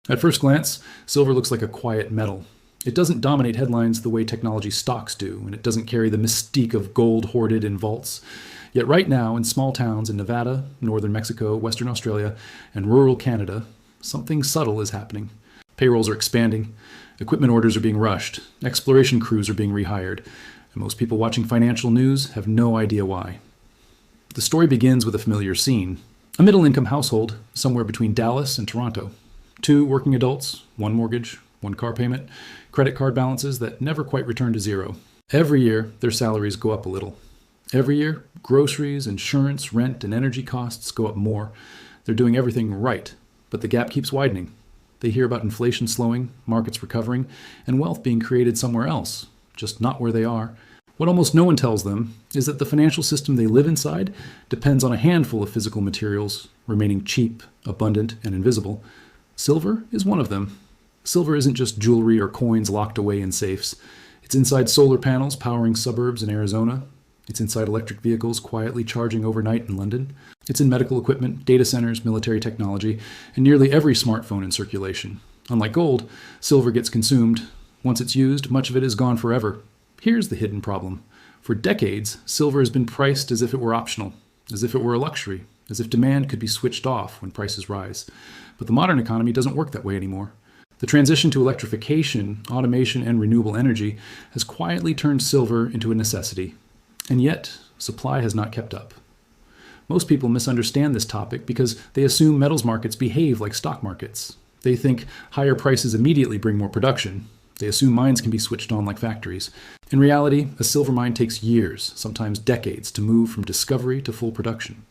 At first glance, silver looks like a quiet metal. It doesn't dominate headlines the way technology stocks do, and it doesn't carry the mystique of gold hoarded in vaults. Yet right now, in small towns in Nevada, northern Mexico, Western Australia, and rural Canada, something subtle is happening. Payrolls are expanding, equipment orders are being rushed, exploration crews are being rehired, and most people watching financial news have no idea why. The story begins with a familiar scene. A middle-income household somewhere between Dallas and Toronto. 2 working adults, 1 mortgage, 1 car payment, credit card balances that never quite return to zero. Every year, their salaries go up a little. Every year, groceries, insurance, rent, and energy costs go up more. They're doing everything right, but the gap keeps widening. They hear about inflation slowing, markets recovering, and wealth being created somewhere else, just not where they are. What almost no one tells them is that the financial system they live inside depends on a handful of physical materials remaining cheap, abundant, and invisible. Silver is one of them. Silver isn't just jewelry or coins locked away in safes. It's inside solar panels powering suburbs in Arizona. It's inside electric vehicles quietly charging overnight in London. It's in medical equipment, data centers, military technology, and nearly every smartphone in circulation. Unlike gold, silver gets consumed. Once it's used, much of it is gone forever. Here's the hidden problem. For decades, silver has been priced as if it were optional, as if it were a luxury, as if demand could be switched off when prices rise. But the modern economy doesn't work that way anymore. The transition to electrification, automation, and renewable energy has quietly turned silver into a necessity. And yet, supply has not kept up. Most people misunderstand this topic because they assume metals markets behave like stock markets. They think higher prices immediately bring more production. They assume mines can be switched on like factories. In reality, a silver mine takes years, sometimes decades, to move from discovery to full production.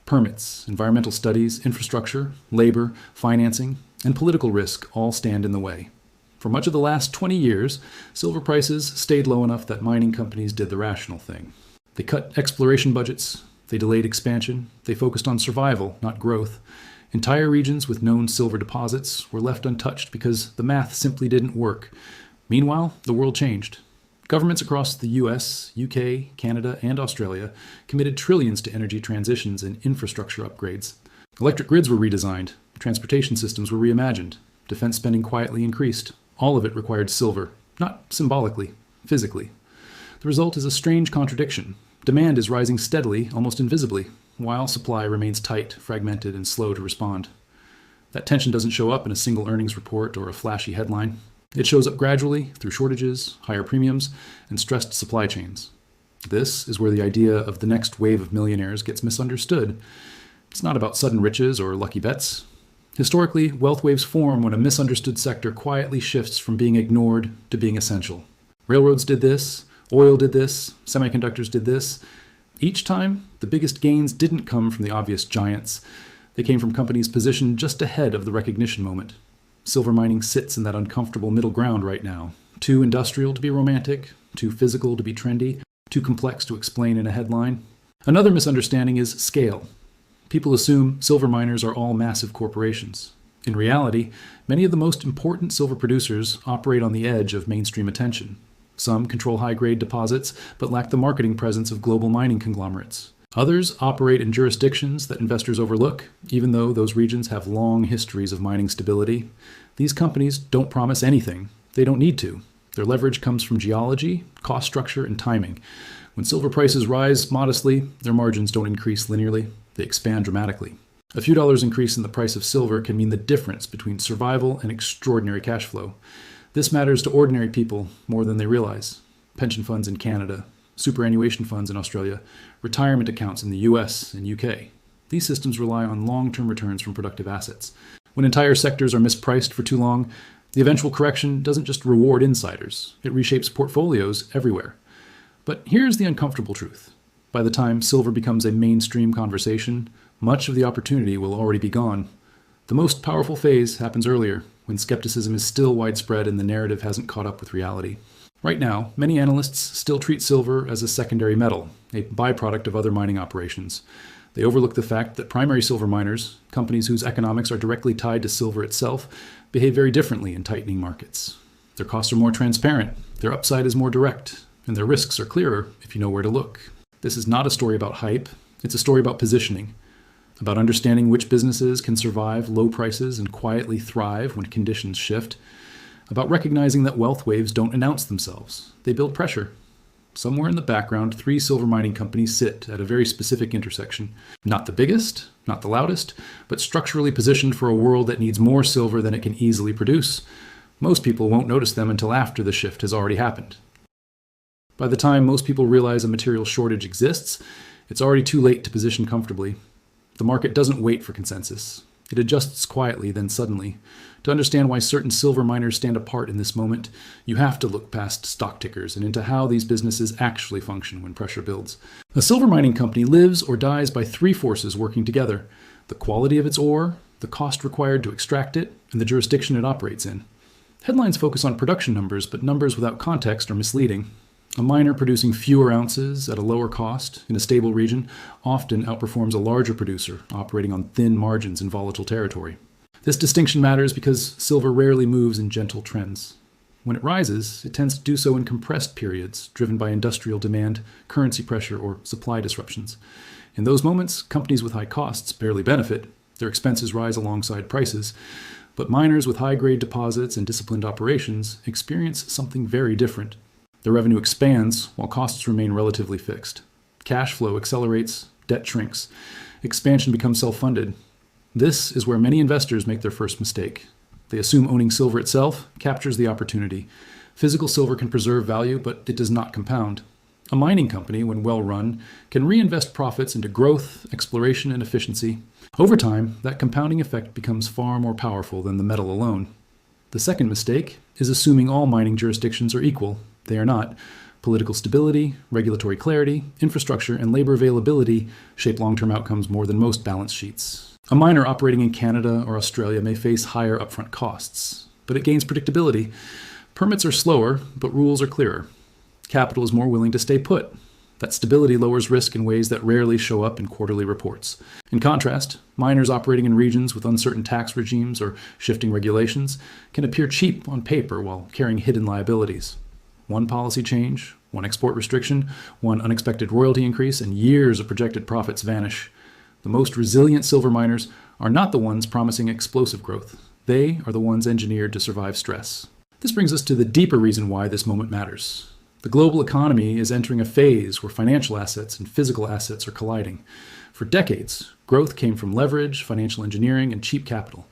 Permits, environmental studies, infrastructure, labor, financing, and political risk all stand in the way. For much of the last 20 years, silver prices stayed low enough that mining companies did the rational thing. They cut exploration budgets, they delayed expansion, they focused on survival, not growth. Entire regions with known silver deposits were left untouched because the math simply didn't work. Meanwhile, the world changed. Governments across the US, UK, Canada, and Australia committed trillions to energy transitions and infrastructure upgrades. Electric grids were redesigned, transportation systems were reimagined, defense spending quietly increased. All of it required silver, not symbolically, physically. The result is a strange contradiction. Demand is rising steadily, almost invisibly, while supply remains tight, fragmented, and slow to respond. That tension doesn't show up in a single earnings report or a flashy headline. It shows up gradually through shortages, higher premiums, and stressed supply chains. This is where the idea of the next wave of millionaires gets misunderstood. It's not about sudden riches or lucky bets. Historically, wealth waves form when a misunderstood sector quietly shifts from being ignored to being essential. Railroads did this, oil did this, semiconductors did this. Each time, the biggest gains didn't come from the obvious giants. They came from companies positioned just ahead of the recognition moment. Silver mining sits in that uncomfortable middle ground right now. Too industrial to be romantic, too physical to be trendy, too complex to explain in a headline. Another misunderstanding is scale. People assume silver miners are all massive corporations. In reality, many of the most important silver producers operate on the edge of mainstream attention. Some control high-grade deposits, but lack the marketing presence of global mining conglomerates. Others operate in jurisdictions that investors overlook, even though those regions have long histories of mining stability. These companies don't promise anything. They don't need to. Their leverage comes from geology, cost structure, and timing. When silver prices rise modestly, their margins don't increase linearly. They expand dramatically. A few dollars increase in the price of silver can mean the difference between survival and extraordinary cash flow. This matters to ordinary people more than they realize. Pension funds in Canada, superannuation funds in Australia, retirement accounts in the US and UK. These systems rely on long-term returns from productive assets. When entire sectors are mispriced for too long, the eventual correction doesn't just reward insiders. It reshapes portfolios everywhere. But here's the uncomfortable truth. By the time silver becomes a mainstream conversation, much of the opportunity will already be gone. The most powerful phase happens earlier, when skepticism is still widespread and the narrative hasn't caught up with reality. Right now, many analysts still treat silver as a secondary metal, a byproduct of other mining operations. They overlook the fact that primary silver miners, companies whose economics are directly tied to silver itself, behave very differently in tightening markets. Their costs are more transparent, their upside is more direct, and their risks are clearer if you know where to look. This is not a story about hype, it's a story about positioning. about understanding which businesses can survive low prices and quietly thrive when conditions shift, about recognizing that wealth waves don't announce themselves. They build pressure. Somewhere in the background, 3 silver mining companies sit at a very specific intersection. Not the biggest, not the loudest, but structurally positioned for a world that needs more silver than it can easily produce. Most people won't notice them until after the shift has already happened. By the time most people realize a material shortage exists, it's already too late to position comfortably. The market doesn't wait for consensus. It adjusts quietly, then suddenly. To understand why certain silver miners stand apart in this moment, you have to look past stock tickers and into how these businesses actually function when pressure builds. A silver mining company lives or dies by 3 forces working together: the quality of its ore, the cost required to extract it, and the jurisdiction it operates in. Headlines focus on production numbers, but numbers without context are misleading. A miner producing fewer ounces at a lower cost in a stable region often outperforms a larger producer operating on thin margins in volatile territory. This distinction matters because silver rarely moves in gentle trends. When it rises, it tends to do so in compressed periods, driven by industrial demand, currency pressure, or supply disruptions. In those moments, companies with high costs barely benefit. Their expenses rise alongside prices. But miners with high-grade deposits and disciplined operations experience something very different. Their revenue expands while costs remain relatively fixed. Cash flow accelerates, debt shrinks. Expansion becomes self-funded. This is where many investors make their first mistake. They assume owning silver itself captures the opportunity. Physical silver can preserve value, but it does not compound. A mining company, when well run, can reinvest profits into growth, exploration, and efficiency. Over time, that compounding effect becomes far more powerful than the metal alone. The second mistake is assuming all mining jurisdictions are equal. They are not. Political stability, regulatory clarity, infrastructure, and labor availability shape long-term outcomes more than most balance sheets. A miner operating in Canada or Australia may face higher upfront costs, but it gains predictability. Permits are slower, but rules are clearer. Capital is more willing to stay put. That stability lowers risk in ways that rarely show up in quarterly reports. In contrast, miners operating in regions with uncertain tax regimes or shifting regulations can appear cheap on paper while carrying hidden liabilities. One policy change, one export restriction, one unexpected royalty increase, and years of projected profits vanish. The most resilient silver miners are not the ones promising explosive growth. They are the ones engineered to survive stress. This brings us to the deeper reason why this moment matters. The global economy is entering a phase where financial assets and physical assets are colliding. For decades, growth came from leverage, financial engineering, and cheap capital.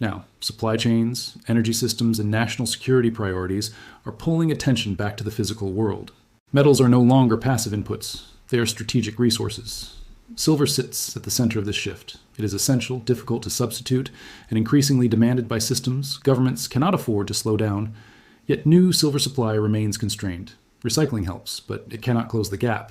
Now, supply chains, energy systems, and national security priorities are pulling attention back to the physical world. Metals are no longer passive inputs. They are strategic resources. Silver sits at the center of this shift. It is essential, difficult to substitute, and increasingly demanded by systems governments cannot afford to slow down. Yet new silver supply remains constrained. Recycling helps, but it cannot close the gap.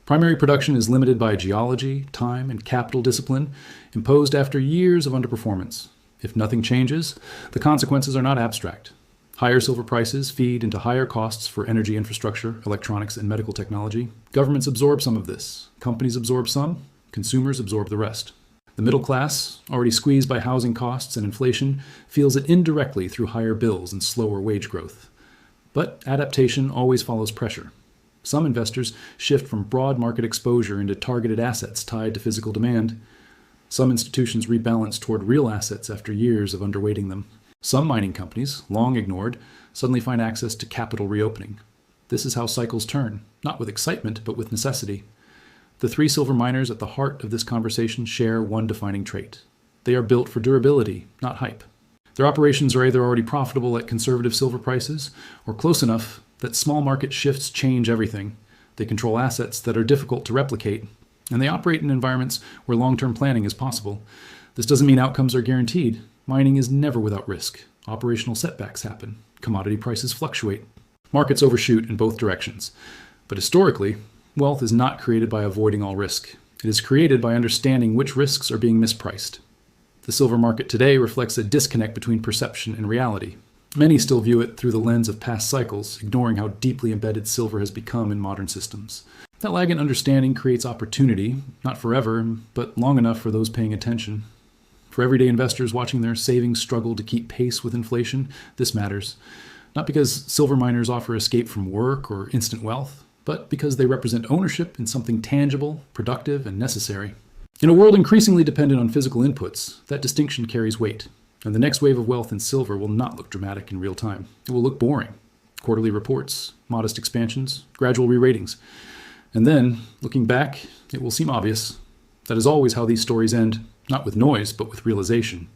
Primary production is limited by geology, time, and capital discipline, imposed after years of underperformance. If nothing changes, the consequences are not abstract. Higher silver prices feed into higher costs for energy infrastructure, electronics, and medical technology. Governments absorb some of this. Companies absorb some. Consumers absorb the rest. The middle class, already squeezed by housing costs and inflation, feels it indirectly through higher bills and slower wage growth. But adaptation always follows pressure. Some investors shift from broad market exposure into targeted assets tied to physical demand. Some institutions rebalance toward real assets after years of underweighting them. Some mining companies, long ignored, suddenly find access to capital reopening. This is how cycles turn, not with excitement, but with necessity. The 3 silver miners at the heart of this conversation share one defining trait. They are built for durability, not hype. Their operations are either already profitable at conservative silver prices, or close enough that small market shifts change everything. They control assets that are difficult to replicate, and they operate in environments where long-term planning is possible. This doesn't mean outcomes are guaranteed. Mining is never without risk. Operational setbacks happen. Commodity prices fluctuate. Markets overshoot in both directions. But historically, wealth is not created by avoiding all risk. It is created by understanding which risks are being mispriced. The silver market today reflects a disconnect between perception and reality. Many still view it through the lens of past cycles, ignoring how deeply embedded silver has become in modern systems. That lag in understanding creates opportunity, not forever, but long enough for those paying attention. For everyday investors watching their savings struggle to keep pace with inflation, this matters. Not because silver miners offer escape from work or instant wealth, but because they represent ownership in something tangible, productive, and necessary. In a world increasingly dependent on physical inputs, that distinction carries weight, and the next wave of wealth in silver will not look dramatic in real time. It will look boring. Quarterly reports, modest expansions, gradual re-ratings. And then, looking back, it will seem obvious. That is always how these stories end, not with noise, but with realization.